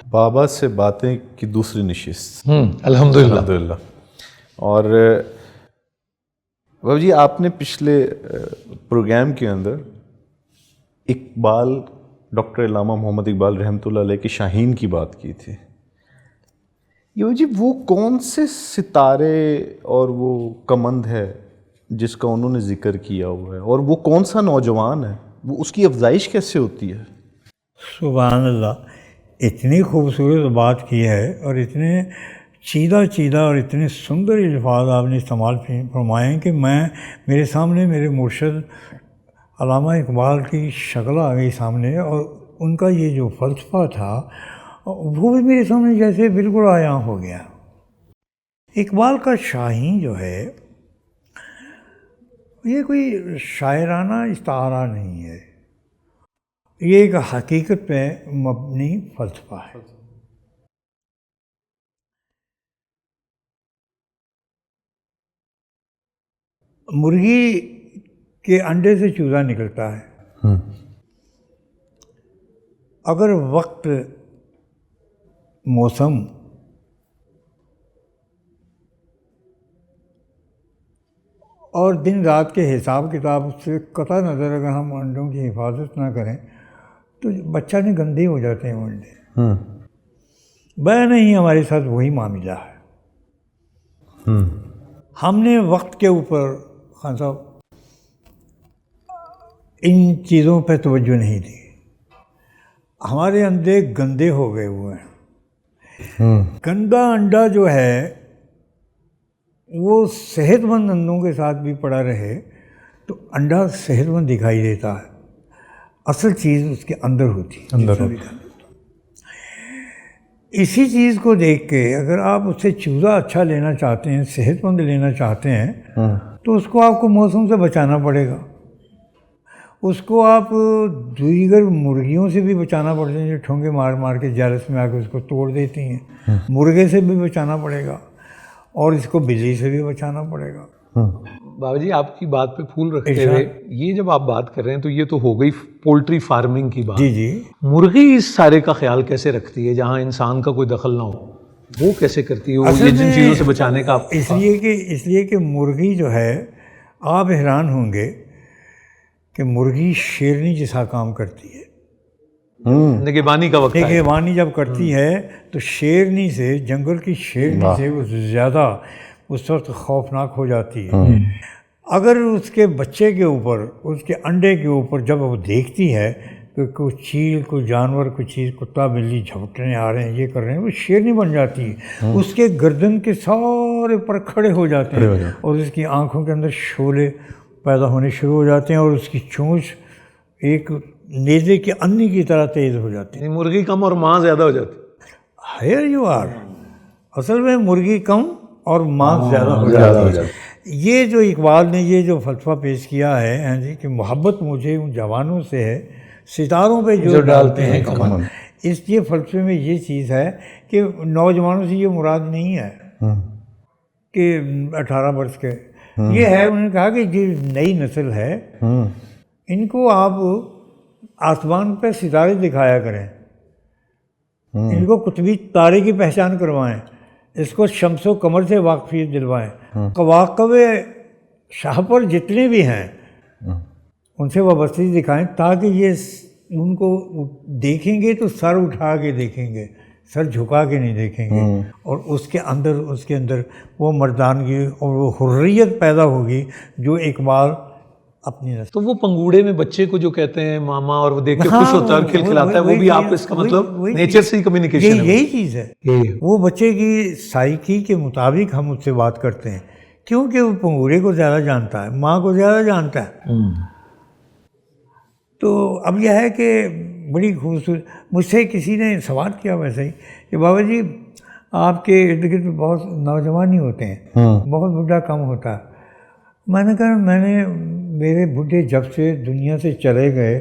بابا سے باتیں کی دوسری نشست. الحمدللہ. اور بابا جی آپ نے پچھلے پروگرام کے اندر اقبال، ڈاکٹر علامہ محمد اقبال رحمۃ اللہ علیہ کے شاہین کی بات کی تھی. یہ جی وہ کون سے ستارے اور وہ کمند ہے جس کا انہوں نے ذکر کیا ہوا ہے، اور وہ کون سا نوجوان ہے، وہ اس کی افزائش کیسے ہوتی ہے؟ سبحان اللہ، اتنی خوبصورت بات کی ہے اور اتنے چیدہ اور اتنے سندر الفاظ آپ نے استعمال فرمائے ہیں کہ میرے سامنے میرے مرشد علامہ اقبال کی شکل آ گئی سامنے، اور ان کا یہ جو فلسفہ تھا وہ بھی میرے سامنے جیسے بالکل عیاں ہو گیا. اقبال کا شاہین جو ہے یہ کوئی شاعرانہ استعارہ نہیں ہے، یہ ایک حقیقت پہ مبنی فلسفہ ہے. مرغی کے انڈے سے چوزا نکلتا ہے. اگر وقت، موسم اور دن رات کے حساب کتاب سے قطع نظر اگر ہم انڈوں کی حفاظت نہ کریں تو بچہ نہیں گندے ہو جاتے ہیں وہ انڈے. بیان نہیں، ہمارے ساتھ وہی معاملہ ہے. ہم نے وقت کے اوپر خان صاحب ان چیزوں پہ توجہ نہیں دی، ہمارے انڈے گندے ہو گئے ہوئے ہیں. گندا انڈا جو ہے وہ صحت مند انڈوں کے ساتھ بھی پڑا رہے تو انڈا صحت مند دکھائی دیتا ہے، اصل چیز اس کے اندر ہوتی ہے. اسی چیز کو دیکھ کے اگر آپ اس سے چوزا اچھا لینا چاہتے ہیں، صحت مند لینا چاہتے ہیں، تو اس کو آپ کو موسم سے بچانا پڑے گا، اس کو آپ دیگر مرغیوں سے بھی بچانا پڑتا ہے جو ٹھونگے مار کے جالس میں آ کے اس کو توڑ دیتی ہیں. مرغے سے بھی بچانا پڑے گا اور اس کو بجلی سے بھی بچانا پڑے گا. بابا جی آپ کی بات پہ پھول رکھتے ہوئے یہ جب آپ بات کر رہے ہیں تو یہ تو ہو گئی پولٹری فارمنگ کی بات. جی مرغی اس سارے کا خیال کیسے رکھتی ہے جہاں انسان کا کوئی دخل نہ ہو؟ وہ کیسے کرتی ہے وہ یہ جن چیزوں سے بچانے کا؟ اس لیے کہ مرغی جو ہے، آپ حیران ہوں گے کہ مرغی شیرنی جیسا کام کرتی ہے. نگہبانی کا وقت ہے، نگہبانی جب کرتی ہے تو شیرنی سے، جنگل کی شیرنی سے وہ زیادہ اس وقت خوفناک ہو جاتی ہے. اگر اس کے بچے کے اوپر، اس کے انڈے کے اوپر جب وہ دیکھتی ہے کہ کوئی چیل، کوئی جانور، کوئی چیز، کتا بلی جھپٹنے آ رہے ہیں، یہ کر رہے ہیں، وہ شیرنی بن جاتی ہے. اس کے گردن کے سارے پر کھڑے ہو جاتے ہیں اور اس کی آنکھوں کے اندر شعلے پیدا ہونے شروع ہو جاتے ہیں اور اس کی چونچ ایک نیزے کی انی کی طرح تیز ہو جاتی ہے. مرغی کم اور ماں زیادہ ہو جاتی. Here you are. اصل میں مرغی کم اور ماں زیادہ ہو جاتی ہے. یہ جو اقبال نے یہ جو فلسفہ پیش کیا ہے جی کہ محبت مجھے ان جوانوں سے ہے ستاروں پہ جو ڈالتے ہیں کمن، اس یہ فلسفے میں یہ چیز ہے کہ نوجوانوں سے یہ مراد نہیں ہے کہ 18 برس کے، یہ ہے انہوں نے کہا کہ جو نئی نسل ہے ان کو آپ آسمان پہ ستارے دکھایا کریں، ان کو قطبی تارے کی پہچان کروائیں، اس کو شمس و قمر سے واقفیت دلوائیں، کواکب شاہ پر جتنے بھی ہیں ان سے وابستگی دکھائیں تاکہ یہ ان کو دیکھیں گے تو سر اٹھا کے دیکھیں گے، سر جھکا کے نہیں دیکھیں گے، اور اس کے اندر وہ مردانگی اور وہ حریت پیدا ہوگی جو اقبال اپنی نسل. تو وہ پنگوڑے میں بچے کو جو کہتے ہیں ماما اور وہ دیکھ کے خوش ہوتا ہے اور کھلکھلاتا ہے، وہ بھی آپ اس کا مطلب نیچر سے ہی کمیونیکیشن ہے. یہی چیز ہے، وہ بچے کی سائیکی کے مطابق ہم اس سے بات کرتے ہیں کیونکہ وہ پنگوڑے کو زیادہ جانتا ہے، ماں کو زیادہ جانتا ہے. تو اب یہ ہے کہ بڑی خوبصورت، مجھ سے کسی نے سوال کیا ویسے ہی کہ بابا جی آپ کے ارد گرد بہت نوجوان ہی ہوتے ہیں، بہت بوڑھا کم ہوتا ہے. میں نے کہا میرے بڈھے جب سے دنیا سے چلے گئے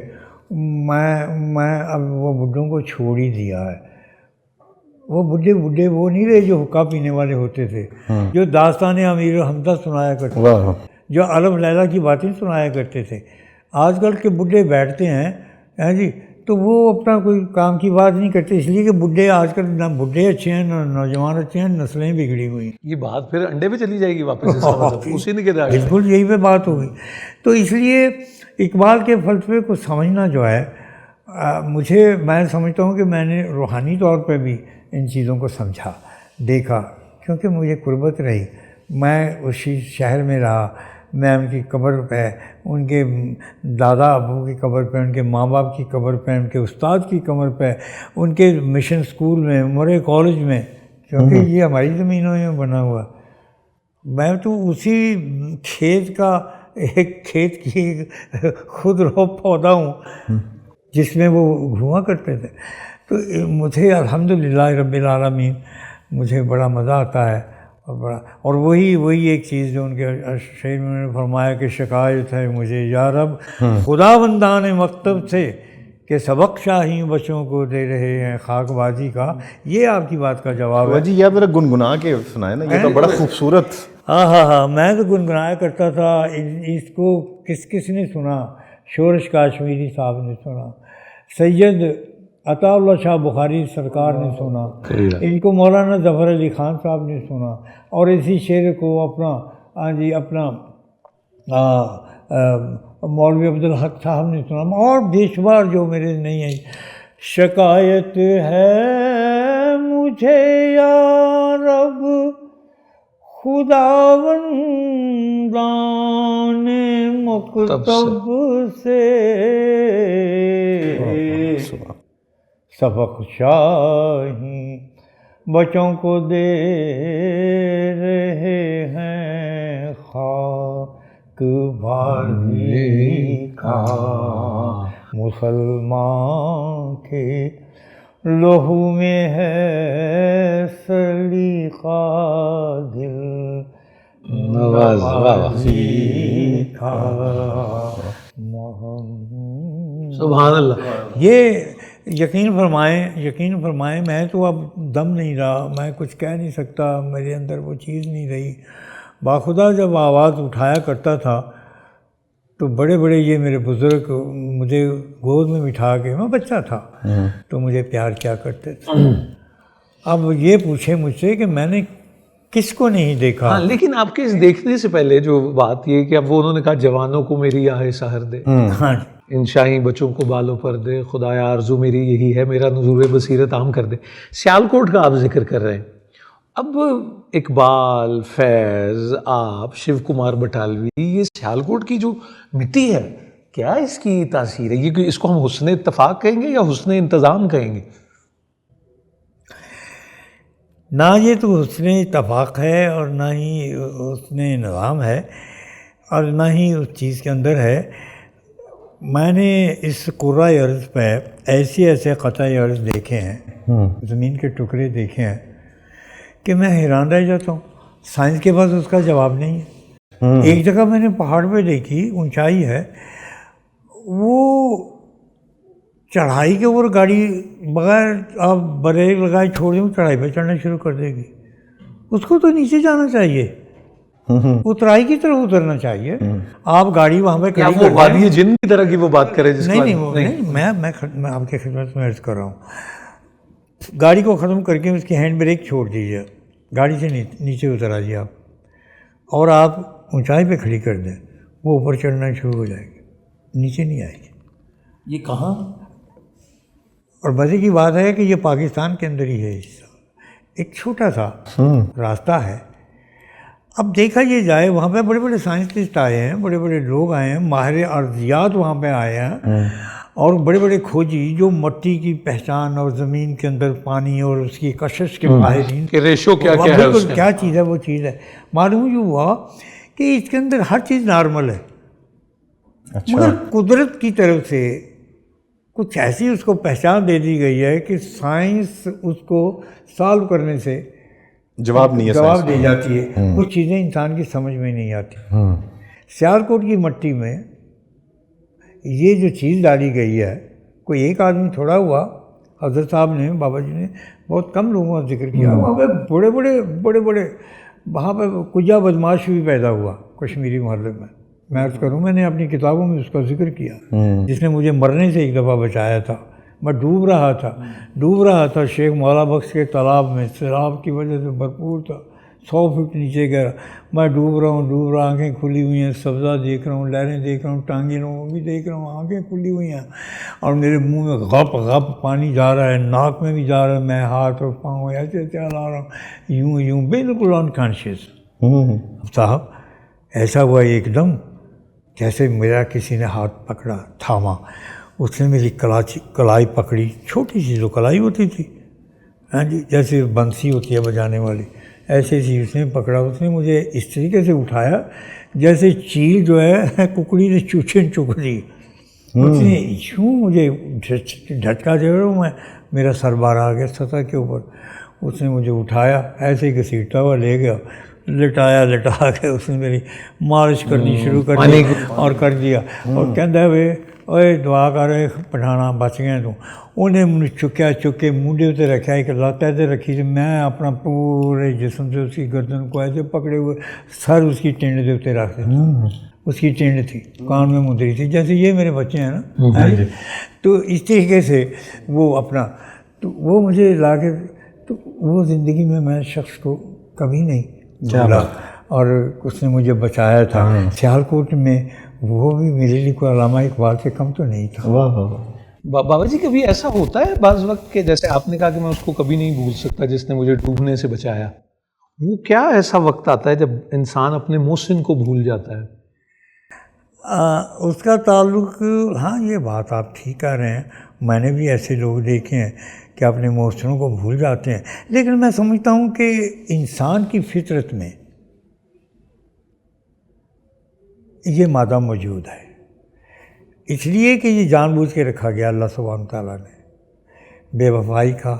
میں اب وہ بڈھوں کو چھوڑ ہی دیا ہے. وہ بڈھے وہ نہیں رہے جو حقہ پینے والے ہوتے تھے، جو داستان امیر و حمزہ سنایا کرتے تھے، جو الف لیلہ کی باتیں سنایا کرتے تھے. آج کل کے بڈھے بیٹھتے ہیں جی تو وہ اپنا کوئی کام کی بات نہیں کرتے، اس لیے کہ بڈھے آج کل نہ بڈھے اچھے ہیں نہ نوجوان اچھے ہیں، نسلیں بگڑی ہوئی ہیں۔ یہ بات پھر انڈے پہ چلی جائے گی واپس، اس کا مطلب اسی نے کہا بالکل یہی پہ بات ہوگی۔ تو اس لیے اقبال کے فلسفے کو سمجھنا جو ہے میں سمجھتا ہوں کہ میں نے روحانی طور پہ بھی ان چیزوں کو سمجھا، دیکھا، کیونکہ مجھے قربت رہی، میں اسی شہر میں رہا، میں ان کی قبر پہ، ان کے دادا ابو کی قبر پہ، ان کے ماں باپ کی قبر پہ، ان کے استاد کی قبر پہ، ان کے مشن اسکول میں، مرے کالج میں، کیونکہ یہ ہماری زمینوں میں بنا ہوا، میں تو اسی کھیت کا ایک کھیت کی خود رو پودا ہوں جس میں وہ گھوما کرتے تھے۔ تو مجھے الحمدللہ رب العالمین مجھے بڑا مزہ آتا ہے، اور وہی ایک چیز جو ان کے شعر میں انہوں نے فرمایا کہ شکایت ہے مجھے یا رب خدا بندان مکتب سے کہ سبق شاہی بچوں کو دے رہے ہیں خاک بازی کا، یہ آپ کی بات کا جواب ہے۔ جی یہ ذرا گنگنا کے سنائے نا، یہ تو بڑا خوبصورت۔ ہاں میں تو گنگنایا کرتا تھا، اس کو کس نے سنا؟ شورش کاشمیری صاحب نے سنا، سید عطا اللہ شاہ بخاری سرکار نے سنا، ان کو مولانا ظفر علی خان صاحب نے سنا، اور اسی شعر کو اپنا مولوی عبدالحق صاحب نے سنا، اور بے شمار جو میرے نہیں ہیں۔ شکایت ہے مجھے یا رب خداوندان مکتب سے، سبق شاہی بچوں کو دے رہے ہیں خاک بازی کا، مسلمان کے لہو میں ہے سلیقہ دل نوازی کا۔ سبحان اللہ۔ یہ یقین فرمائیں میں تو اب دم نہیں رہا، میں کچھ کہہ نہیں سکتا، میرے اندر وہ چیز نہیں رہی۔ باخدا جب آواز اٹھایا کرتا تھا تو بڑے یہ میرے بزرگ مجھے گود میں بٹھا کے، میں بچہ تھا تو مجھے پیار کیا کرتے تھے۔ اب یہ پوچھے مجھ سے کہ میں نے کس کو نہیں دیکھا۔ ہاں، لیکن آپ کے اس دیکھنے سے پہلے جو بات یہ کہ اب وہ انہوں نے کہا جوانوں کو میری آہ سحر دے، ہاں ان شاہی بچوں کو بالوں پر دے، خدایا آرزو میری یہی ہے، میرا نظور بصیرت عام کر دے۔ سیالکوٹ کا آپ ذکر کر رہے ہیں، اب اقبال، فیض، آپ، شیو کمار بٹالوی، یہ سیالکوٹ کی جو مٹی ہے، کیا اس کی تاثیر ہے؟ یہ اس کو ہم حسن اتفاق کہیں گے یا حسن انتظام کہیں گے؟ نہ یہ تو حسن اتفاق ہے اور نہ ہی حسن نظام ہے، اور نہ ہی اس چیز کے اندر ہے۔ میں نے اس قرۂ ارض پہ ایسے قطع ارض دیکھے ہیں، زمین کے ٹکڑے دیکھے ہیں کہ میں حیران رہ جاتا ہوں، سائنس کے پاس اس کا جواب نہیں ہے۔ ایک جگہ میں نے پہاڑ پہ دیکھی، اونچائی ہے، وہ چڑھائی کے اوپر گاڑی بغیر آپ بریک لگائے چھوڑ دیں، چڑھائی پہ چڑھنا شروع کر دے گی۔ اس کو تو نیچے جانا چاہیے، اترائی کی طرف اترنا چاہیے۔ آپ گاڑی وہاں پہ کھڑی وہ وادی جن کی طرح کی وہ بات کرے جس نہیں، میں آپ کی خدمت میں عرض کر رہا ہوں، گاڑی کو ختم کر کے اس کی ہینڈ بریک چھوڑ دیجیے، گاڑی سے نیچے اتر آئیے آپ، اور آپ اونچائی پہ کھڑی کر دیں، وہ اوپر چڑھنا شروع ہو جائے گی، نیچے نہیں آئے گی۔ یہ کہاں؟ اور مزے کی بات ہے کہ یہ پاکستان کے اندر ہی ہے، ایک چھوٹا سا راستہ ہے۔ اب دیکھا یہ جائے، وہاں پہ بڑے سائنسسٹ آئے ہیں، بڑے لوگ آئے ہیں، ماہر ارضیات وہاں پہ آئے ہیں، اور بڑے کھوجی جو مٹی کی پہچان اور زمین کے اندر پانی اور اس کی کشش کے ماہرین، کہ ریشو کیا ہے، بالکل کیا چیز ہے وہ چیز ہے۔ معلوم یہ ہوا کہ اس کے اندر ہر چیز نارمل ہے، مگر قدرت کی طرف سے کچھ ایسی اس کو پہچان دے دی گئی ہے کہ سائنس اس کو سالو کرنے سے جواب دے جاتی ہے، کچھ چیزیں انسان کی سمجھ میں نہیں آتی۔ سیالکوٹ کی مٹی میں یہ جو چیز ڈالی گئی ہے، کوئی ایک آدمی تھوڑا ہوا، حضرت صاحب نے، بابا جی نے بہت کم لوگوں کا ذکر کیا، وہاں پہ بڑے وہاں پہ کجا بدماش بھی پیدا ہوا کشمیری محلے میں عرض کروں، میں نے اپنی کتابوں میں اس کا ذکر کیا، جس نے مجھے مرنے سے ایک دفعہ بچایا تھا میں ڈوب رہا تھا شیخ مولا بخش کے تالاب میں، سیلاب کی وجہ سے بھرپور تھا، 100 فٹ نیچے گیا، میں ڈوب رہا، آنکھیں کھلی ہوئی ہیں، سبزہ دیکھ رہا ہوں، لہریں دیکھ رہا ہوں، ٹانگیں بھی دیکھ رہا ہوں، آنکھیں کھلی ہوئی ہیں، اور میرے منہ میں غپ غپ پانی جا رہا ہے، ناک میں بھی جا رہا ہے، میں ہاتھ اور پاؤں ایسے چلا رہا ہوں، یوں بالکل انکانشیس۔ صاحب ایسا ہوا ایک دم جیسے میرا کسی نے ہاتھ پکڑا، تھاما، اس نے میری کلائی پکڑی، چھوٹی سی جو کلائی ہوتی تھی، ہاں جی، جیسے بنسی ہوتی ہے بجانے والی، ایسے سی اس نے پکڑا، اس نے مجھے اس طریقے سے اٹھایا جیسے چیل جو ہے ککڑی نے چوچے چک دی، اس نے یوں مجھے جھٹکا دے رہا میں، میرا سر باہر آ گیا سطح کے اوپر، اس نے مجھے اٹھایا، ایسے ہی گھسیٹتا ہوا لے گیا، لٹا کے اس نے میری مالش کرنی شروع کر دی اور کر دیا، اور کہتا ہے اوے دعا کر پٹھانا بچ گئے تو انہیں مجھے چک کے منڈے اتنے رکھا، ایک لت ایسے رکھی تھی، میں اپنا پورے جسم سے اس کی گردن کو ایسے پکڑے ہوئے سر اس کی ٹینڈ کے اتنے رکھ دیتا، اس کی ٹینڈ تھی، کان میں مندری تھی، جیسے یہ میرے بچے ہیں نا، تو اس طریقے سے وہ اپنا، تو وہ مجھے لا کے، تو وہ زندگی میں شخص کو کبھی نہیں بھولا، اور اس نے مجھے بچایا تھا سیالکوٹ میں، وہ بھی میرے لیے کوئی علامہ اقبال سے کم تو نہیں تھا۔ بابا جی کبھی ایسا ہوتا ہے بعض وقت کہ جیسے آپ نے کہا کہ میں اس کو کبھی نہیں بھول سکتا جس نے مجھے ڈوبنے سے بچایا، وہ کیا ایسا وقت آتا ہے جب انسان اپنے محسن کو بھول جاتا ہے؟ اس کا تعلق، ہاں یہ بات آپ ٹھیک کہہ رہے ہیں، میں نے بھی ایسے لوگ دیکھے ہیں کہ اپنے محسنوں کو بھول جاتے ہیں، لیکن میں سمجھتا ہوں کہ انسان کی فطرت میں یہ مادہ موجود ہے، اس لیے کہ یہ جان بوجھ کے رکھا گیا اللہ سبحانہ تعالیٰ نے، بے وفائی کا،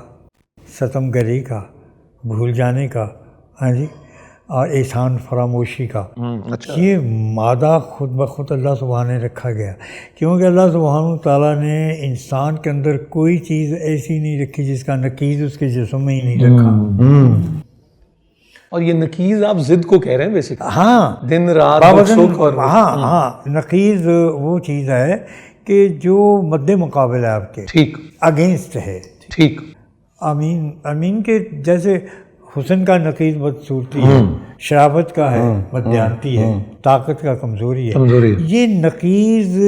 ستم گری کا، بھول جانے کا، ہاں جی، اور احسان فراموشی کا، یہ مادہ خود بخود اللہ سبحانہ نے رکھا گیا، کیونکہ اللہ سبحانہ تعالیٰ نے انسان کے اندر کوئی چیز ایسی نہیں رکھی جس کا نقیض اس کے جسم میں ہی نہیں رکھا۔ اور یہ نقیض آپ ضد کو کہہ رہے ہیں بیسک، ہاں، دن رات سکھ اور ہاں نقیض وہ چیز ہے کہ جو مد مقابل ہے آپ کے، ٹھیک، اگینسٹ ہے، ٹھیک، امین کے جیسے حسن کا نقیض بدصورتی ہے، شرافت کا ہے بددیانتی ہے، طاقت کا کمزوری ہے، یہ نقیض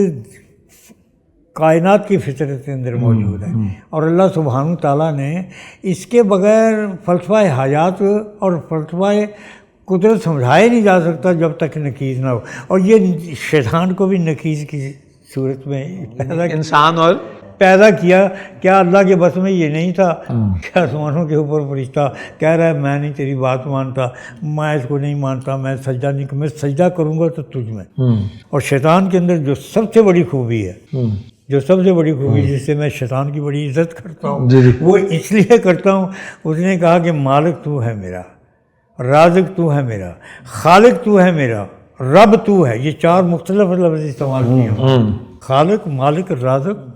کائنات کی فطرت کے اندر موجود ہے، اور اللہ سبحانہ تعالیٰ نے اس کے بغیر فلسفہ حیات اور فلسفہ قدرت سمجھایا نہیں جا سکتا جب تک نقیض نہ ہو، اور یہ شیطان کو بھی نقیض کی صورت میں انسان اور پیدا کیا، کیا اللہ کے بس میں یہ نہیں تھا کہ آسمانوں کے اوپر فرشتہ کہہ رہا ہے میں نہیں تیری بات مانتا، میں اس کو نہیں مانتا، میں سجدہ نہیں، میں سجدہ کروں گا تو تجھ میں، اور شیطان کے اندر جو سب سے بڑی خوبی ہے، جو سب سے بڑی خوبی جس سے میں شیطان کی بڑی عزت کرتا ہوں، وہ اس لیے کرتا ہوں، اس نے کہا کہ مالک تو ہے میرا، رازق تو ہے میرا، خالق تو ہے میرا، رب تو ہے، یہ 4 مختلف لفظ استعمال کیے ہیں، خالق، مالک، رازق،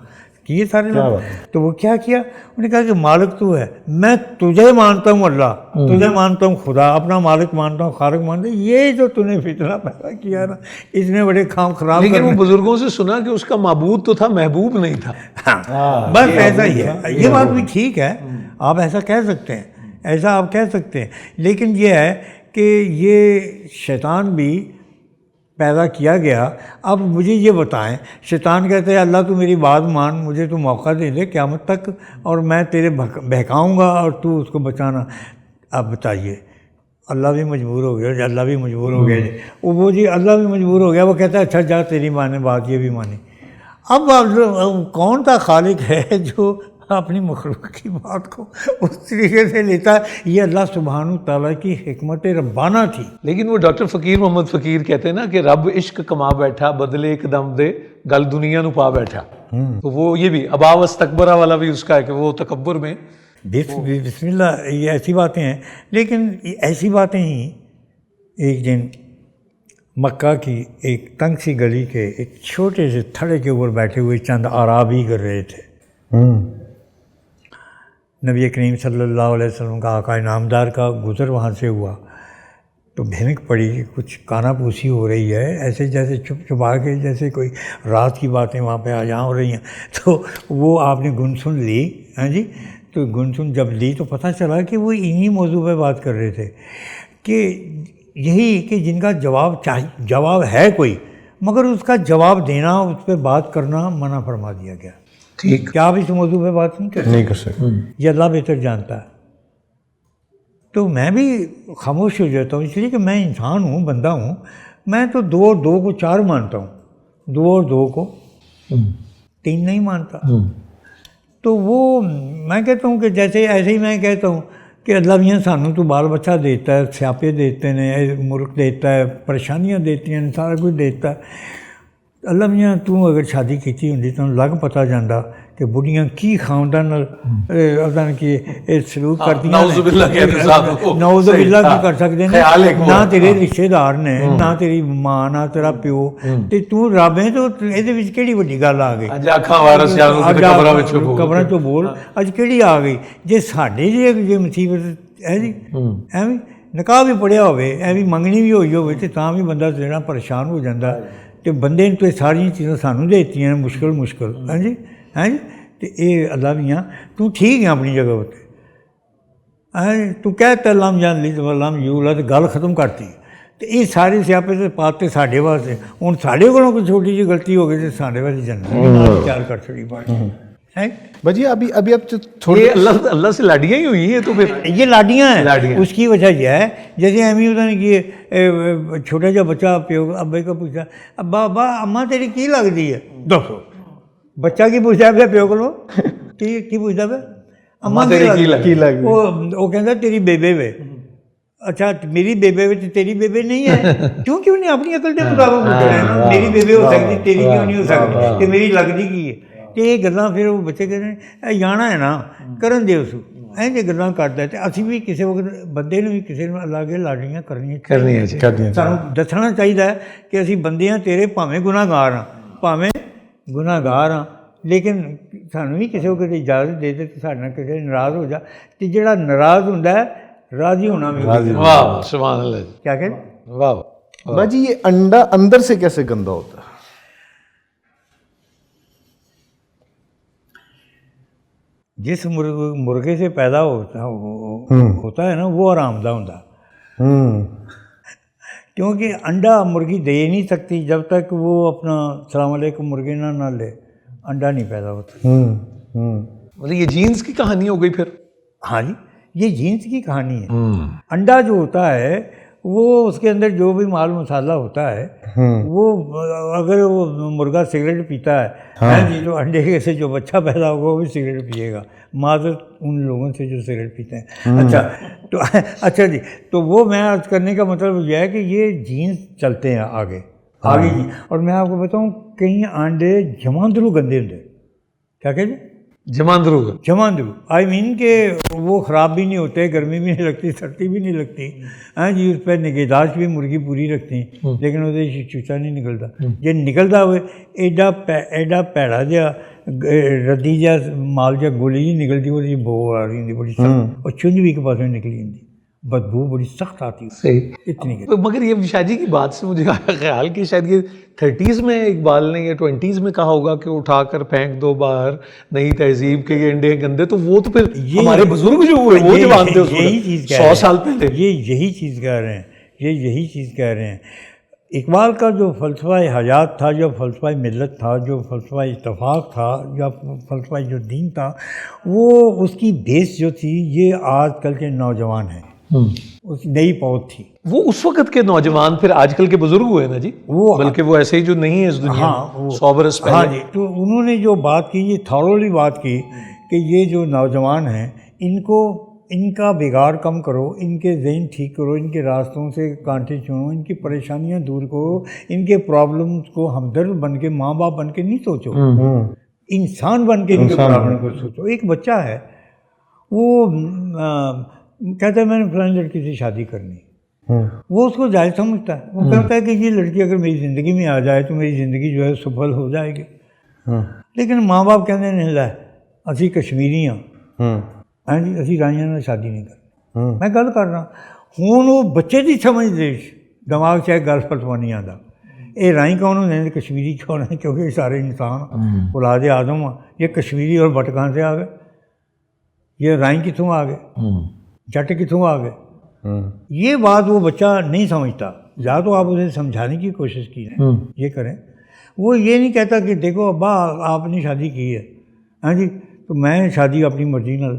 یہ سارے لفظ، تو وہ کیا کیا، انہوں نے کہا کہ مالک تو ہے، میں تجھے مانتا ہوں اللہ، تجھے مانتا ہوں خدا، اپنا مالک مانتا ہوں، خالق مانتا ہوں، یہ جو تو نے فتنہ پیدا کیا نا، اس نے بڑے کام خراب لیکن وہ بزرگوں سے سنا کہ اس کا معبود تو تھا، محبوب نہیں تھا۔ ہاں بس ایسا ہی ہے، یہ بات بھی ٹھیک ہے، آپ ایسا کہہ سکتے ہیں، ایسا آپ کہہ سکتے ہیں، لیکن یہ ہے کہ یہ شیطان بھی پیدا کیا گیا۔ اب مجھے یہ بتائیں، شیطان کہتے ہیں اللہ تو میری بات مان، مجھے تو موقع دے دے قیامت تک اور میں تیرے بہکاؤں گا اور تو اس کو بچانا۔ اب بتائیے، اللہ بھی مجبور ہو گیا، اللہ بھی مجبور ہو گیا، وہ جی اللہ بھی مجبور ہو گیا، وہ کہتا ہے اچھا جا تیری مانے بات، یہ بھی مانی۔ اب کون سا خالق ہے جو اپنی مخلوق کی بات کو اس طریقے سے لیتا ہے؟ یہ اللہ سبحانہ تعالیٰ کی حکمت ربانہ تھی۔ لیکن وہ ڈاکٹر فقیر محمد فقیر کہتے ہیں نا کہ رب عشق کما بیٹھا، بدلے ایک دم دے، گل دنیا نو پا بیٹھا، تو وہ یہ بھی ابا واستکبرا والا بھی اس کا ہے کہ وہ تکبر میں بسم اللہ، یہ ایسی باتیں ہیں، لیکن ایسی باتیں ہی ایک دن مکہ کی ایک تنگ سی گلی کے ایک چھوٹے سے تھڑے کے اوپر بیٹھے ہوئے چند اعرابی کر رہے تھے۔ نبی کریم صلی اللہ علیہ وسلم کا آقا انعامدار کا گزر وہاں سے ہوا، تو بھنک پڑی، کچھ کانا پوسی ہو رہی ہے، ایسے جیسے چھپ چھپا کے جیسے کوئی رات کی باتیں وہاں پہ آ جہاں ہو رہی ہیں. تو وہ آپ نے گن سن لی. ہاں جی. تو گن سن جب لی تو پتہ چلا کہ وہ انہی موضوع پہ بات کر رہے تھے کہ یہی کہ جن کا جواب ہے کوئی، مگر اس کا جواب دینا، اس پہ بات کرنا منع فرما دیا گیا. ٹھیک. کیا آپ اس موضوع پہ بات نہیں کر سکتے. یہ اللہ بہتر جانتا ہے. تو میں بھی خاموش ہو جاتا ہوں، اس لیے کہ میں انسان ہوں، بندہ ہوں. میں تو 2 اور 2 کو 4 مانتا ہوں، 2 اور 2 کو 3 نہیں مانتا. تو وہ میں کہتا ہوں کہ جیسے ایسے ہی میں کہتا ہوں کہ اللہ میاں سانوں تو بال بچہ دیتا ہے، سیاپے دیتے ہیں، ملک دیتا ہے، پریشانیاں دیتی ہیں، سارا کچھ دیتا ہے. اللہ میاں تو اگر شادی کیتی ہوندی تو لگ پتا جاندہ کہ بڑھیاں کی خاندان اذن کی سلوک کرتی ہیں. نعوذ باللہ کی کر سکتے ہیں. نہ تیرے رشتے دار نے، نہ تیری ماں، نہ تیرا پیو، تے تو رب ہے. تو یہ کہڑی وڈی گل آ گئی؟ قبراں چوں بول اج کہڑی آ گئی؟ جے ساڈے جی مصیبت ہے جی ایویں نکاح بھی پڑھیا ہوئے، ایویں منگنی بھی ہوئی ہوئے، تے تاں بھی بندہ جڑا پریشان ہو جاندہ. تو بندے نے تو ساری چیزاں سانوں دیتی ہیں مشکل. ہاں جی. ہاں جی. تو یہ اللہ میاں تو ٹھیک ہے اپنی جگہ پہ. تو کہتا لم جان لی لم یولد گل ختم کرتی. تو یہ سارے سیاپے سے پاتے ساڈے واسطے. ہوں ساڈے کولوں کوئی چھوٹی جی غلطی ہو گئی تو ساڈے والی جنت تیار کر چھڑی پاٹی. بھائی ابھی اب تھوڑی اللہ سے لاڈیاں ہی ہوئی ہیں. تو پھر یہ لاڈیاں ہیں. اس کی وجہ یہ ہے جیسے ایویں ہوتا نہیں کہ چھوٹا جا بچہ پیو ابے کو پوچھا ابا ابا اماں تیری کی لگتی ہے؟ دسو. بچہ کی پوچھتا پہ پیو کو کی پوچھتا پہ اماں کی لگتی؟ وہ کہتا تیری بیبے وے. اچھا میری بیبے وچ تیری بیبے نہیں ہے؟ کیوں نہیں اپنی عقل کے مطابق پوچھنا ہے نا. میری بیبے ہو سکتی تیری کیوں نہیں ہو سکتی؟ کہ میری لگتی کی ہے؟ تو یہ گلاں پھر وہ بچے کہتے ہیں جانا ہے نا کرن دے اس این جی گلاں کرتا ہے. تو اسی بھی کسی وقت بندے نے بھی کسی نے اللہ کے لاڈیاں کرنی سانوں دسنا چاہیے کہ اسی بندے ہاں تیرے بھاویں گناہ گار ہاں لیکن سانوں بھی کسی وقت اجازت دے دے تو سارے نال کسی ناراض ہو جا. تو جڑا ناراض ہوندا ہے راضی ہونا بھی. واہ سبحان اللہ. کیا کہ واہ باجی یہ انڈا اندر سے کیسے گندا ہوتا ہے؟ جس مرغے سے پیدا ہوتا ہے نا وہ آرام دہ ہوتا. کیونکہ انڈا مرغی دے نہیں سکتی جب تک وہ اپنا السلام علیکم مرغے نہ لے انڈا نہیں پیدا ہوتا. مطلب یہ جینس کی کہانی ہو گئی پھر. ہاں جی یہ جینس کی کہانی ہے. انڈا جو ہوتا ہے وہ اس کے اندر جو بھی مال مسالہ ہوتا ہے وہ اگر وہ مرغا سگریٹ پیتا ہے جی تو انڈے سے جو بچہ پیدا ہوگا وہ بھی سگریٹ پیے گا. معذرت ان لوگوں سے جو سگریٹ پیتے ہیں. اچھا جی تو وہ میں عرض کرنے کا مطلب یہ ہے کہ یہ جینس چلتے ہیں آگے جی. اور میں آپ کو بتاؤں کئی انڈے جماندرو گندے ہوتے. کیا کہتے ہیں؟ جماندرو آئی مین کہ وہ خراب بھی نہیں ہوتے، گرمی بھی نہیں لگتی، سردی بھی نہیں لگتی. ہاں جی اس پہ نگہداشت بھی مرغی پوری رکھتی ہیں لیکن وہ چوچا نہیں نکلتا. جی نکلتا ہوئے ایڈا پیڑا جہا ردی جہا مال جہا گولی جی نکلتی وہ بو آ رہی ہوتی بڑی سخت اور چنج بھی ایک پاس نکلی ہوتی بدبو بڑی سخت آتی اتنی. مگر یہ شاہ جی کی بات سے مجھے خیال کہ شاید یہ 30s میں اقبال نے یا 20s میں کہا ہوگا کہ اٹھا کر پھینک دو باہر نئی تہذیب کے یہ انڈے گندے. تو وہ تو پھر ہمارے بزرگ جو ہوئے وہ جو مانتے ہیں 100 سال پہلے یہی چیز کہہ رہے ہیں. یہی چیز کہہ رہے ہیں. اقبال کا جو فلسفہ حیات تھا، جو فلسفہ ملت تھا، جو فلسفہ اتفاق تھا، یا فلسفہ جو دین تھا، وہ اس کی بیس جو تھی یہ آج کل کے نوجوان ہیں. اس نئی پود تھی. وہ اس وقت کے نوجوان پھر آج کل کے بزرگ ہوئے نا جی. بلکہ وہ ایسے ہی جو نہیں ہے اس دنیا میں 100 برس پہلے. ہاں جی تو انہوں نے جو بات کی یہ تھورولی بات کی کہ یہ جو نوجوان ہیں ان کا بگاڑ کم کرو، ان کے ذہن ٹھیک کرو، ان کے راستوں سے کانٹے چنو، ان کی پریشانیاں دور کرو، ان کے پرابلمس کو ہمدرد بن کے ماں باپ بن کے نہیں سوچو، انسان بن کے ان کے پرابلم کو سوچو. ایک بچہ ہے وہ کہتا ہے میں نے فلانی لڑکی سے شادی کرنی. وہ اس کو جائز سمجھتا ہے. وہ کہتا ہے کہ یہ لڑکی اگر میری زندگی میں آ جائے تو میری زندگی جو ہے سفل ہو جائے گی. لیکن ماں باپ کہتے ہیں لے اسی کشمیری ہاں ہاں جی اسی رائیاں نال شادی نہیں کرنی. میں گل کر رہا ਹੁਣ ਉਹ ਬੱਚੇ ਦੀ ਸਮਝਦੇ ਦਿਮਾਗ 'ਚ ਗੱਲ ਫਲਸਫਾ ਨਹੀਂ ਆਉਂਦਾ। ਇਹ ਰਾਹੀਂ ਕੌਣ ਹੁੰਦੇ ਨੇ, کشمیری کیوں ہیں, کیونکہ یہ سارے انسان اولاد آدم ہیں. یہ کشمیری اور بٹ کہاں سے آ گئے, یہ راہیں کتوں آ گئے, جٹ کتوں آ گئے. یہ بات وہ بچہ نہیں سمجھتا. یا تو آپ اسے سمجھانے کی کوشش کی ہے, یہ کریں. وہ یہ نہیں کہتا کہ دیکھو ابا آپ نے شادی کی ہے, ہاں جی تو میں شادی اپنی مرضی نال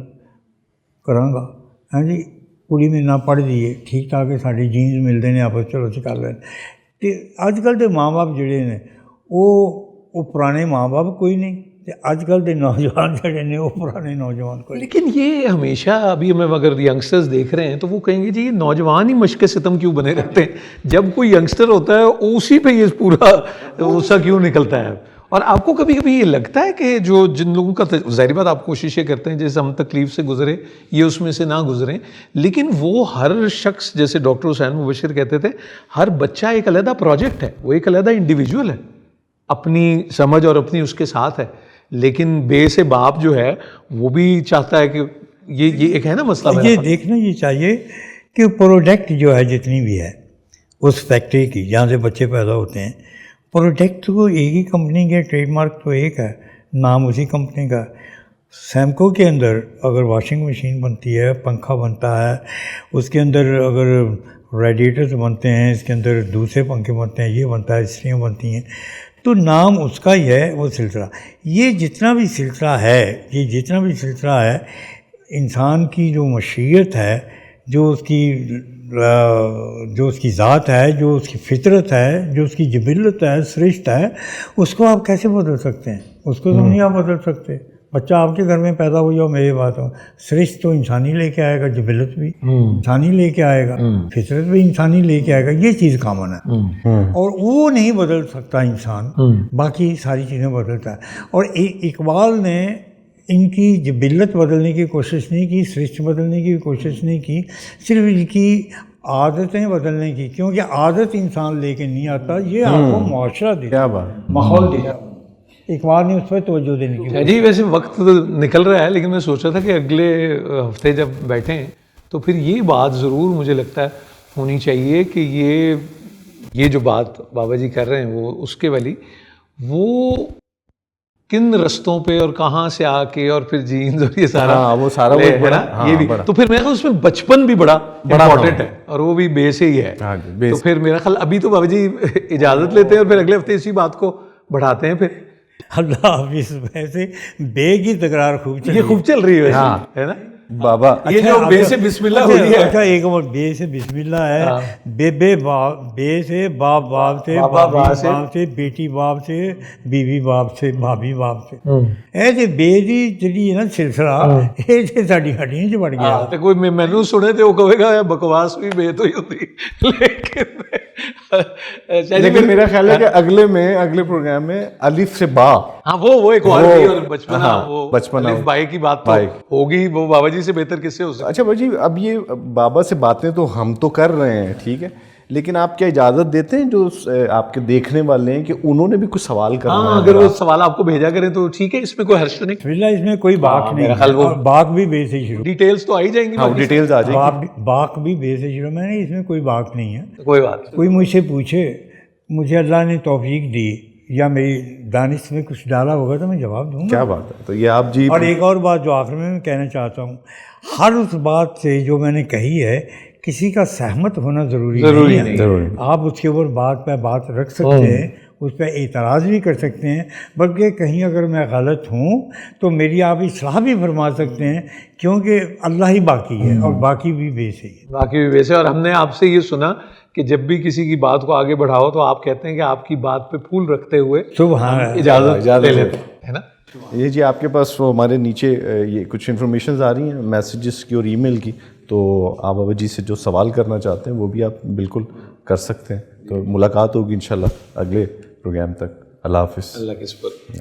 کراں گا, ہاں جی کڑی میں نہ پڑھ دیے ٹھیک ٹھاک ہے, سارے جینز ملتے ہیں آپس چلو سے کر لیں. تو اج کل کے ماں باپ جڑے نے وہ پرانے ماں باپ کوئی نہیں, اج کل کے نوجوان جڑے نے وہ پرانے نوجوان کوئی. لیکن یہ ہمیشہ ابھی ہمیں اگر ینگسٹرز دیکھ رہے ہیں تو وہ کہیں گے جی یہ نوجوان ہی مشق ستم کیوں بنے رہتے ہیں, جب کوئی ینگسٹر ہوتا ہے اسی پہ یہ پورا غصہ کیوں نکلتا ہے. اور آپ کو کبھی کبھی یہ لگتا ہے کہ جو جن لوگوں کا ظاہری بات آپ کوششیں کرتے ہیں جیسے ہم تکلیف سے گزرے یہ اس میں سے نہ گزریں, لیکن وہ ہر شخص جیسے ڈاکٹر حسین مبشر کہتے تھے ہر بچہ ایک علیحدہ پروجیکٹ ہے, وہ ایک علیحدہ انڈیویجول ہے, اپنی سمجھ اور اپنی اس کے ساتھ ہے. لیکن بے سے باپ جو ہے وہ بھی چاہتا ہے کہ یہ ایک ہے نا مسئلہ. یہ دیکھنا یہ چاہیے کہ پروڈکٹ جو ہے جتنی بھی ہے اس فیکٹری کی جہاں سے بچے پیدا ہوتے ہیں, پروڈکٹ کو ایک ہی کمپنی کے, ٹریڈ مارک تو ایک ہے, نام اسی کمپنی کا. سیمکو کے اندر اگر واشنگ مشین بنتی ہے, پنکھا بنتا ہے, اس کے اندر اگر ریڈیٹرز بنتے ہیں, اس کے اندر دوسرے پنکھے بنتے ہیں, یہ بنتا ہے, استریاں بنتی ہیں, تو نام اس کا ہی ہے وہ سلسلہ. یہ جتنا بھی سلسلہ ہے انسان کی جو مشیت ہے, جو اس کی ذات ہے, جو اس کی فطرت ہے, جو اس کی جبلت ہے, سرشت ہے, اس کو آپ کیسے بدل سکتے ہیں؟ اس کو تو نہیں آپ بدل سکتے. بچہ آپ کے گھر میں پیدا ہوئی ہو, میری بات ہو, سرشت تو انسانی لے کے آئے گا, جبلت بھی انسانی لے کے آئے گا, فطرت بھی انسانی لے کے آئے گا, یہ چیز کامن ہے. اور وہ نہیں بدل سکتا انسان, باقی ساری چیزیں بدلتا ہے. اور اقبال نے ان کی جبلت بدلنے کی کوشش نہیں کی, سرشت بدلنے کی کوشش نہیں کی, صرف ان کی عادتیں بدلنے کی, کیونکہ عادت انسان لے کے نہیں آتا, یہ آپ کو معاشرہ دیتا, ماحول دیتا. اقبال نے اس پہ توجہ دینے کی. جی ویسے وقت نکل رہا ہے, لیکن میں سوچ رہا تھا کہ اگلے ہفتے جب بیٹھیں تو پھر یہ بات ضرور مجھے لگتا ہے ہونی چاہیے کہ یہ جو بات بابا جی کر رہے ہیں وہ اس کے والی وہ کن رستوں پہ اور کہاں سے آ کے اور پھر جینز اور یہ سارا وہ سارا بڑا یہ بھی, تو پھر میرا خیال اس میں بچپن بھی بڑا امپورٹنٹ ہے اور وہ بھی بے سے ہی ہے. تو پھر میرا خیال ابھی تو بابا جی اجازت لیتے ہیں اور پھر اگلے ہفتے اسی بات کو بڑھاتے ہیں. پھر اللہ حافظ. ویسے بے کی تکرار خوب چل رہی ہے ہے نا بابا. یہ جو بے سے بسم اللہ ہو رہی ہے, اچھا ایک اور بے سے بسم اللہ ہے, بے سے باپ سے, باپ سے, بیٹی باپ سے, بیوی باپ سے, بھابھی باپ سے. ایسے بے دی جڑی ہے نا سلسلہ یہ ساری ہڈیاں 'چ بڑھ گیا. تے کوئی مینوں سنے تے وہ کہے گا بکواس بھی بے تو ہی ہوتی, لیکن میرا خیال ہے کہ اگلے پروگرام میں الف سے با, ہاں وہ ایک اور بچپنا, وہ بچپنا الف بائی کی بات ہوگی, وہ بابا جی سے بہتر کس سے ہو سکتا. اچھا بھائی جی, اب یہ بابا سے باتیں تو ہم تو کر رہے ہیں ٹھیک ہے, لیکن آپ کیا اجازت دیتے ہیں جو آپ کے دیکھنے والے ہیں کہ انہوں نے بھی کچھ سوال کرنا ہے؟ ہاں اگر وہ سوال آپ کو بھیجا کریں تو ٹھیک ہے, اس میں کوئی حرج نہیں. بسم اللہ, اس میں کوئی باق نہیں, باق بھی بے سے شروع, ڈیٹیلز تو آئی جائیں گی, ڈیٹیلز آ جائیں گی. باق بھی بے سے شروع, میں نے اس میں کوئی باق نہیں ہے. کوئی بات, کوئی مجھ سے پوچھے, مجھے اللہ نے توفیق دی یا میری دانش میں کچھ ڈالا ہوگا تو میں جواب دوں گا. کیا بات ہے. تو یہ آپ جی. اور ایک اور بات جو آخر میں کہنا چاہتا ہوں, ہر اس بات سے جو میں نے کہی ہے کسی کا سہمت ہونا ضروری نہیں ہے. آپ اس کے اوپر بات پہ بات رکھ سکتے ہیں, اس پہ اعتراض بھی کر سکتے ہیں, بلکہ کہیں اگر میں غلط ہوں تو میری آپ اصلاح بھی فرما سکتے ہیں, کیونکہ اللہ ہی باقی ہے اور باقی بھی بے سے ہے. باقی بھی بے سے. اور ہم نے آپ سے یہ سنا کہ جب بھی کسی کی بات کو آگے بڑھاؤ تو آپ کہتے ہیں کہ آپ کی بات پہ پھول رکھتے ہوئے اجازت لے لیتے ہیں نا. یہ جی آپ کے پاس وہ ہمارے نیچے یہ کچھ انفارمیشنز آ رہی ہیں میسیجز کی اور ای میل کی, تو آپ بابا جی سے جو سوال کرنا چاہتے ہیں وہ بھی آپ بالکل کر سکتے ہیں. تو ملاقات ہوگی انشاءاللہ اگلے پروگرام تک. اللہ حافظ. اللہ کے سپرد.